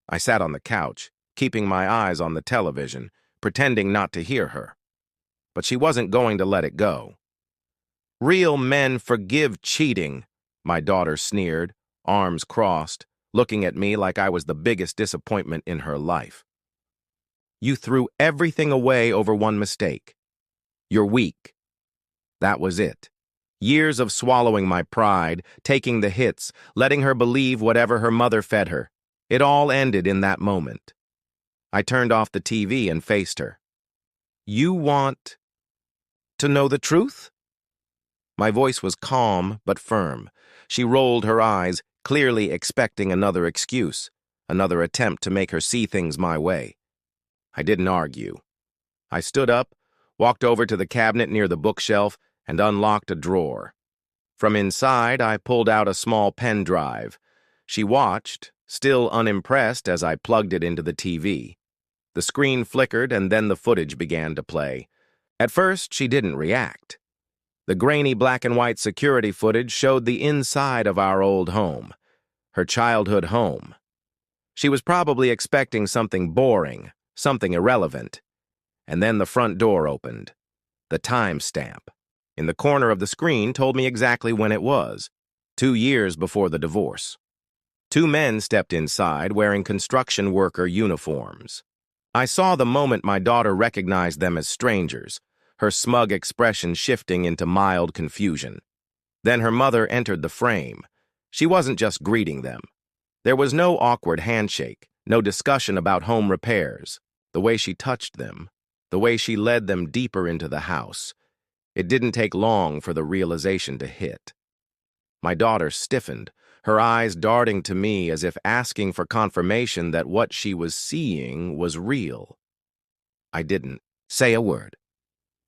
I sat on the couch, keeping my eyes on the television, pretending not to hear her. But she wasn't going to let it go. "Real men forgive cheating," my daughter sneered, arms crossed, looking at me like I was the biggest disappointment in her life. "You threw everything away over one mistake. You're weak." That was it. Years of swallowing my pride, taking the hits, letting her believe whatever her mother fed her. It all ended in that moment. I turned off the TV and faced her. "You want to know the truth?" My voice was calm but firm. She rolled her eyes, clearly expecting another excuse, another attempt to make her see things my way. I didn't argue. I stood up, walked over to the cabinet near the bookshelf, and unlocked a drawer. From inside, I pulled out a small pen drive. She watched, still unimpressed, as I plugged it into the TV. The screen flickered, and then the footage began to play. At first, she didn't react. The grainy black-and-white security footage showed the inside of our old home, her childhood home. She was probably expecting something boring, something irrelevant. And then the front door opened. The timestamp in the corner of the screen told me exactly when it was, 2 years before the divorce. 2 men stepped inside wearing construction worker uniforms. I saw the moment my daughter recognized them as strangers, her smug expression shifting into mild confusion. Then her mother entered the frame. She wasn't just greeting them. There was no awkward handshake, no discussion about home repairs. The way she touched them, the way she led them deeper into the house. It didn't take long for the realization to hit. My daughter stiffened, her eyes darting to me as if asking for confirmation that what she was seeing was real. I didn't say a word.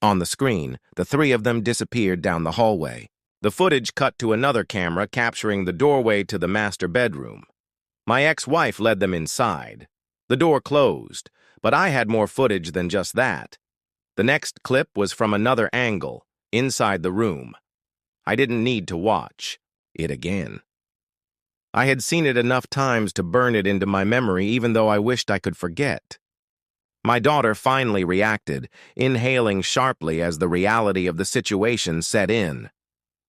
On the screen, the 3 of them disappeared down the hallway. The footage cut to another camera capturing the doorway to the master bedroom. My ex-wife led them inside. The door closed, but I had more footage than just that. The next clip was from another angle, inside the room. I didn't need to watch it again. I had seen it enough times to burn it into my memory, even though I wished I could forget. My daughter finally reacted, inhaling sharply as the reality of the situation set in.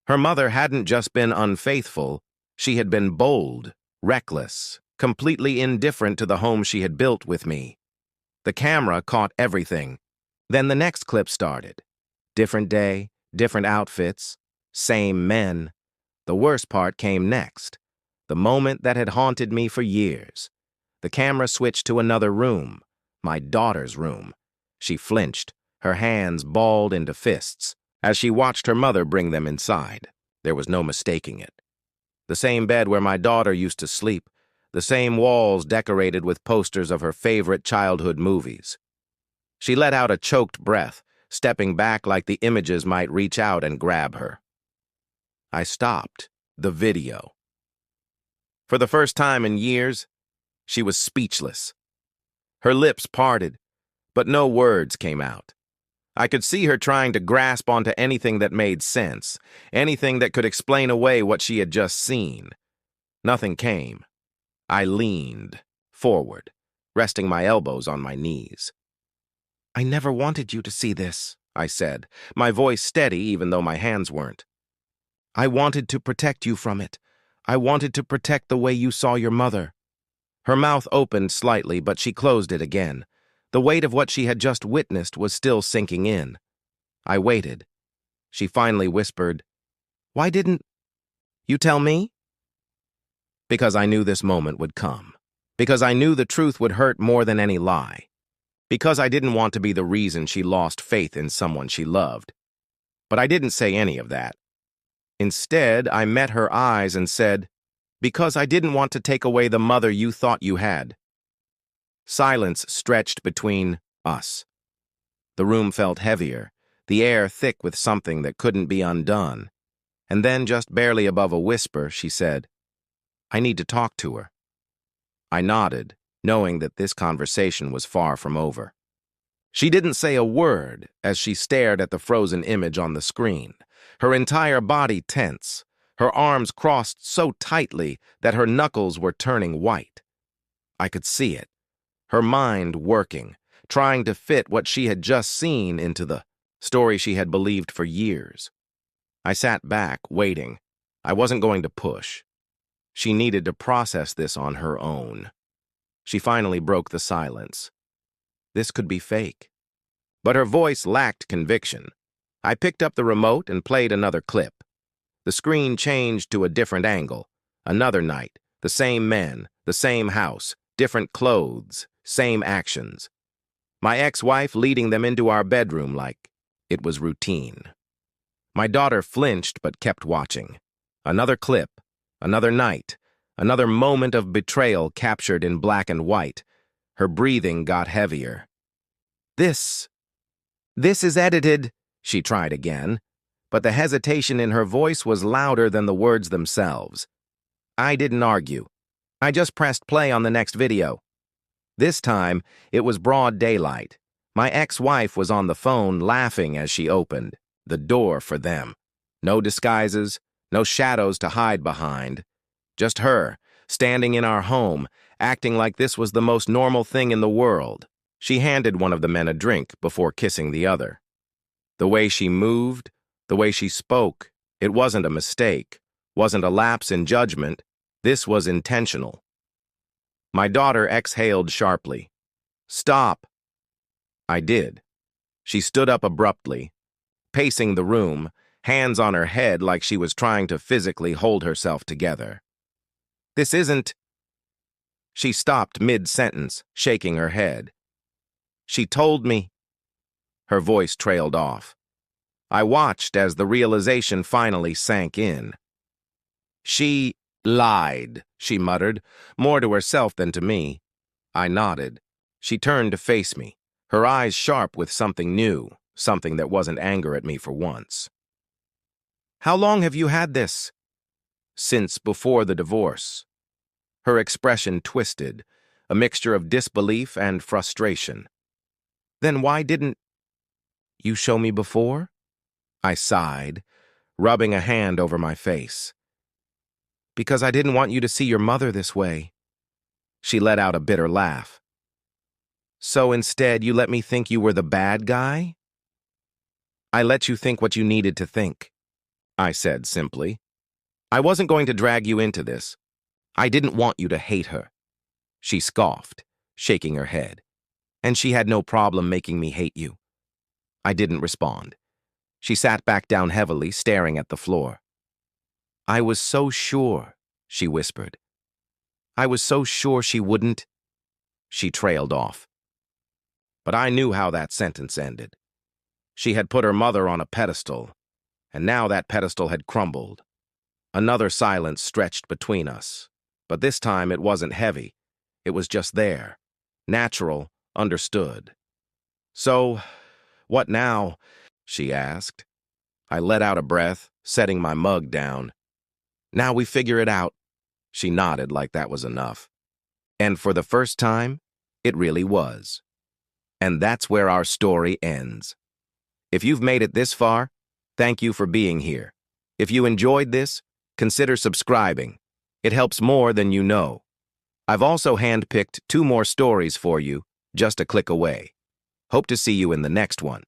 Her mother hadn't just been unfaithful, she had been bold, reckless, completely indifferent to the home she had built with me. The camera caught everything. Then the next clip started. Different day, different outfits, same men. The worst part came next. The moment that had haunted me for years. The camera switched to another room, my daughter's room. She flinched, her hands balled into fists, as she watched her mother bring them inside. There was no mistaking it. The same bed where my daughter used to sleep, the same walls decorated with posters of her favorite childhood movies. She let out a choked breath, stepping back like the images might reach out and grab her. I stopped the video. For the first time in years, she was speechless. Her lips parted, but no words came out. I could see her trying to grasp onto anything that made sense, anything that could explain away what she had just seen. Nothing came. I leaned forward, resting my elbows on my knees. "I never wanted you to see this," I said, my voice steady even though my hands weren't. "I wanted to protect you from it. I wanted to protect the way you saw your mother." Her mouth opened slightly, but she closed it again. The weight of what she had just witnessed was still sinking in. I waited. She finally whispered, "Why didn't you tell me?" Because I knew this moment would come. Because I knew the truth would hurt more than any lie. Because I didn't want to be the reason she lost faith in someone she loved. But I didn't say any of that. Instead, I met her eyes and said, "Because I didn't want to take away the mother you thought you had." Silence stretched between us. The room felt heavier, the air thick with something that couldn't be undone. And then, just barely above a whisper, she said, "I need to talk to her." I nodded, knowing that this conversation was far from over. She didn't say a word as she stared at the frozen image on the screen, her entire body tense, her arms crossed so tightly that her knuckles were turning white. I could see it. Her mind working, trying to fit what she had just seen into the story she had believed for years. I sat back, waiting. I wasn't going to push. She needed to process this on her own. She finally broke the silence. This could be fake. But her voice lacked conviction. I picked up the remote and played another clip. The screen changed to a different angle. Another night, the same men, the same house, different clothes, same actions. My ex-wife leading them into our bedroom like it was routine. My daughter flinched but kept watching. Another clip, another night, another moment of betrayal captured in black and white. Her breathing got heavier. This is edited, she tried again, but the hesitation in her voice was louder than the words themselves. I didn't argue. I just pressed play on the next video. This time, it was broad daylight. My ex-wife was on the phone laughing as she opened the door for them. No disguises, no shadows to hide behind. Just her, standing in our home, acting like this was the most normal thing in the world. She handed one of the men a drink before kissing the other. The way she moved, the way she spoke, it wasn't a mistake, wasn't a lapse in judgment. This was intentional. My daughter exhaled sharply. Stop. I did. She stood up abruptly, pacing the room, hands on her head like she was trying to physically hold herself together. This isn't... She stopped mid-sentence, shaking her head. She told me... Her voice trailed off. I watched as the realization finally sank in. She lied, she muttered, more to herself than to me. I nodded. She turned to face me, her eyes sharp with something new, something that wasn't anger at me for once. How long have you had this? Since before the divorce. Her expression twisted, a mixture of disbelief and frustration. Then why didn't you show me before? I sighed, rubbing a hand over my face. Because I didn't want you to see your mother this way. She let out a bitter laugh. So instead, you let me think you were the bad guy? I let you think what you needed to think, I said simply. I wasn't going to drag you into this. I didn't want you to hate her. She scoffed, shaking her head. And she had no problem making me hate you. I didn't respond. She sat back down heavily, staring at the floor. I was so sure, she whispered. I was so sure she wouldn't. She trailed off. But I knew how that sentence ended. She had put her mother on a pedestal, and now that pedestal had crumbled. Another silence stretched between us, but this time it wasn't heavy. It was just there, natural, understood. So, what now? She asked. I let out a breath, setting my mug down. Now we figure it out. She nodded like that was enough. And for the first time, it really was. And that's where our story ends. If you've made it this far, thank you for being here. If you enjoyed this, consider subscribing. It helps more than you know. I've also handpicked 2 more stories for you, just a click away. Hope to see you in the next one.